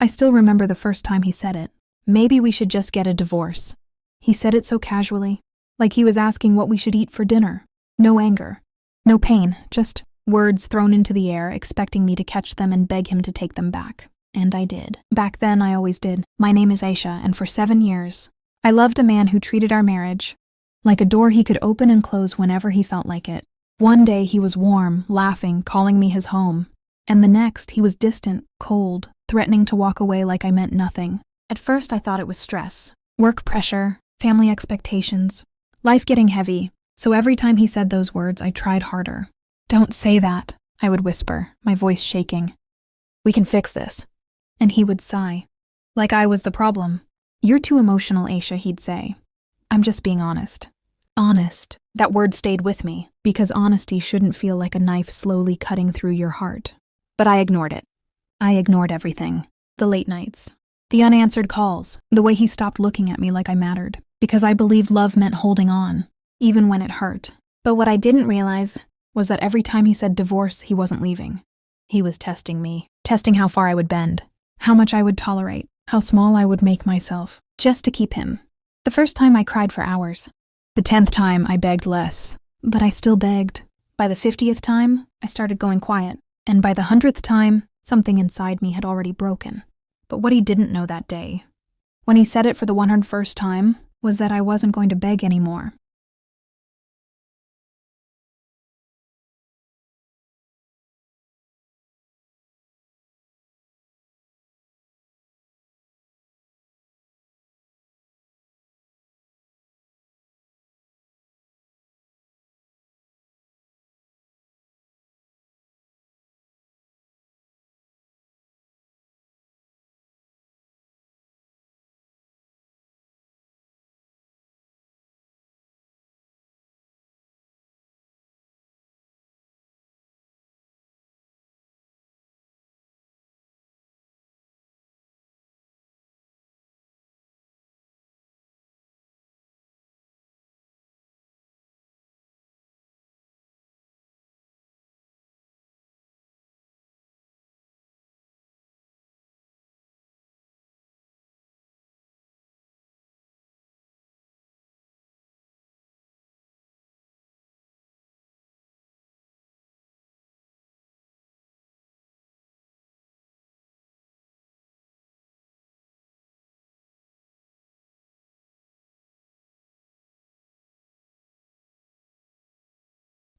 I still remember the first time he said it. Maybe we should just get a divorce. He said it so casually, like he was asking what we should eat for dinner. No anger, no pain, just words thrown into the air, expecting me to catch them and beg him to take them back. And I did. Back then, I always did. My name is Aisha, and for 7 years, I loved a man who treated our marriage like a door he could open and close whenever he felt like it. One day he was warm, laughing, calling me his home. And the next, he was distant, cold, threatening to walk away like I meant nothing. At first, I thought it was stress. Work pressure, family expectations, life getting heavy. So every time he said those words, I tried harder. "Don't say that," I would whisper, my voice shaking. "We can fix this." And he would sigh, like I was the problem. "You're too emotional, Aisha," he'd say. "I'm just being honest." Honest. That word stayed with me, because honesty shouldn't feel like a knife slowly cutting through your heart. But I ignored it. I ignored everything. The late nights, the unanswered calls, the way he stopped looking at me like I mattered, because I believed love meant holding on, even when it hurt. But what I didn't realize was that every time he said divorce, he wasn't leaving. He was testing me, testing how far I would bend, how much I would tolerate, how small I would make myself, just to keep him. The first time I cried for hours. The 10th time I begged less, but I still begged. By the 50th time, I started going quiet, and by the 100th time, something inside me had already broken. But what he didn't know that day, when he said it for the 101st time, was that I wasn't going to beg anymore.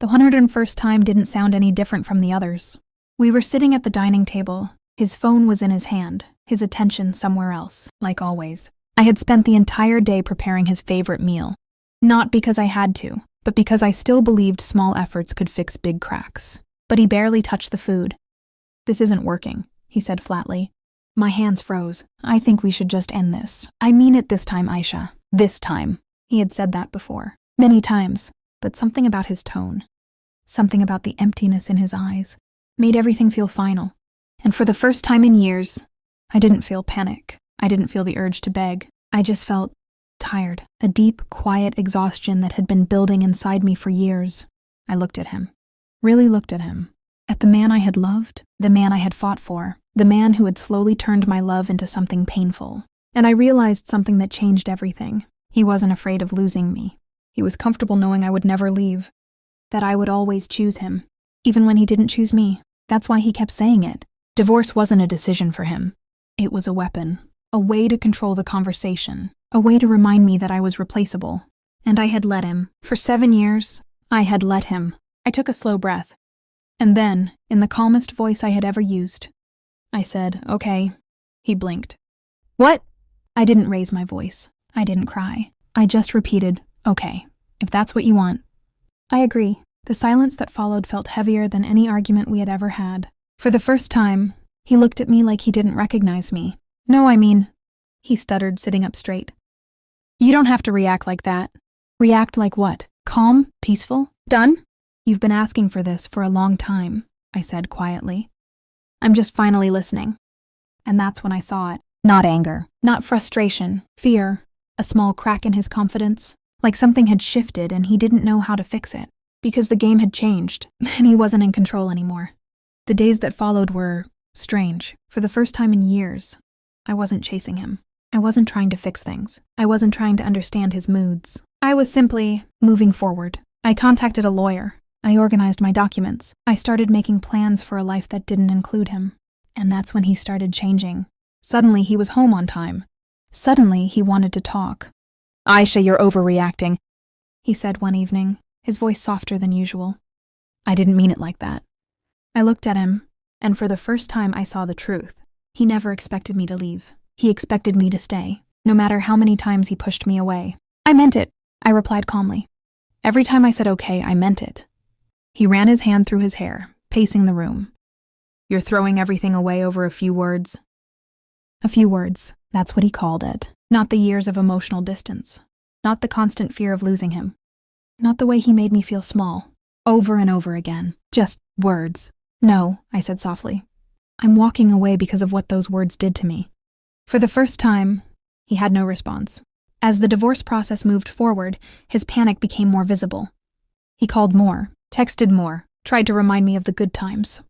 The 101st time didn't sound any different from the others. We were sitting at the dining table. His phone was in his hand, his attention somewhere else, like always. I had spent the entire day preparing his favorite meal. Not because I had to, but because I still believed small efforts could fix big cracks. But he barely touched the food. "This isn't working," he said flatly. My hands froze. "I think we should just end this. I mean it this time, Aisha. This time." He had said that before. Many times. But something about his tone, something about the emptiness in his eyes, made everything feel final. And for the first time in years, I didn't feel panic. I didn't feel the urge to beg. I just felt tired, a deep, quiet exhaustion that had been building inside me for years. I looked at him, really looked at him, at the man I had loved, the man I had fought for, the man who had slowly turned my love into something painful. And I realized something that changed everything. He wasn't afraid of losing me. He was comfortable knowing I would never leave, that I would always choose him, even when he didn't choose me. That's why he kept saying it. Divorce wasn't a decision for him. It was a weapon, a way to control the conversation, a way to remind me that I was replaceable. And I had let him. For 7 years, I had let him. I took a slow breath. And then, in the calmest voice I had ever used, I said, "Okay." He blinked. "What?" I didn't raise my voice. I didn't cry. I just repeated, "Okay, if that's what you want." I agree. The silence that followed felt heavier than any argument we had ever had. For the first time, he looked at me like he didn't recognize me. "No, I mean," he stuttered, sitting up straight. "You don't have to react like that." "React like what? Calm? Peaceful? Done?" "You've been asking for this for a long time," I said quietly. "I'm just finally listening." And that's when I saw it. Not anger, not frustration, fear, a small crack in his confidence, like something had shifted and he didn't know how to fix it, because the game had changed and he wasn't in control anymore. The days that followed were strange. For the first time in years, I wasn't chasing him. I wasn't trying to fix things. I wasn't trying to understand his moods. I was simply moving forward. I contacted a lawyer. I organized my documents. I started making plans for a life that didn't include him. And that's when he started changing. Suddenly, he was home on time. Suddenly, he wanted to talk. "Aisha, you're overreacting," he said one evening, his voice softer than usual. I didn't mean it like that. I looked at him, and for the first time I saw the truth. He never expected me to leave. He expected me to stay, no matter how many times he pushed me away. "I meant it," I replied calmly. Every time I said okay, I meant it. He ran his hand through his hair, pacing the room. "You're throwing everything away over a few words?" A few words, that's what he called it. Not the years of emotional distance. Not the constant fear of losing him. Not the way he made me feel small. Over and over again. Just words. "No," I said softly. "I'm walking away because of what those words did to me." For the first time, he had no response. As the divorce process moved forward, his panic became more visible. He called more, texted more, tried to remind me of the good times.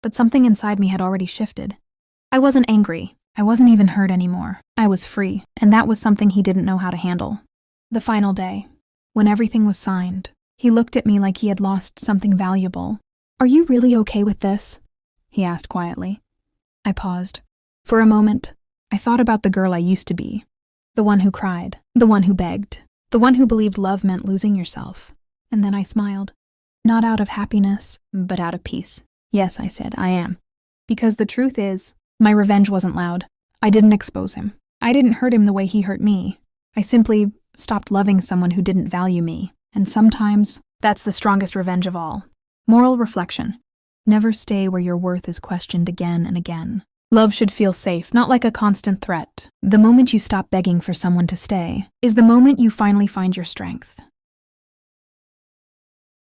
But something inside me had already shifted. I wasn't angry. I wasn't even hurt anymore. I was free, and that was something he didn't know how to handle. The final day, when everything was signed, he looked at me like he had lost something valuable. "Are you really okay with this?" he asked quietly. I paused. For a moment, I thought about the girl I used to be. The one who cried, the one who begged, the one who believed love meant losing yourself. And then I smiled. Not out of happiness, but out of peace. "Yes," I said, "I am." Because the truth is, my revenge wasn't loud. I didn't expose him. I didn't hurt him the way he hurt me. I simply stopped loving someone who didn't value me. And sometimes, that's the strongest revenge of all. Moral reflection. Never stay where your worth is questioned again and again. Love should feel safe, not like a constant threat. The moment you stop begging for someone to stay is the moment you finally find your strength.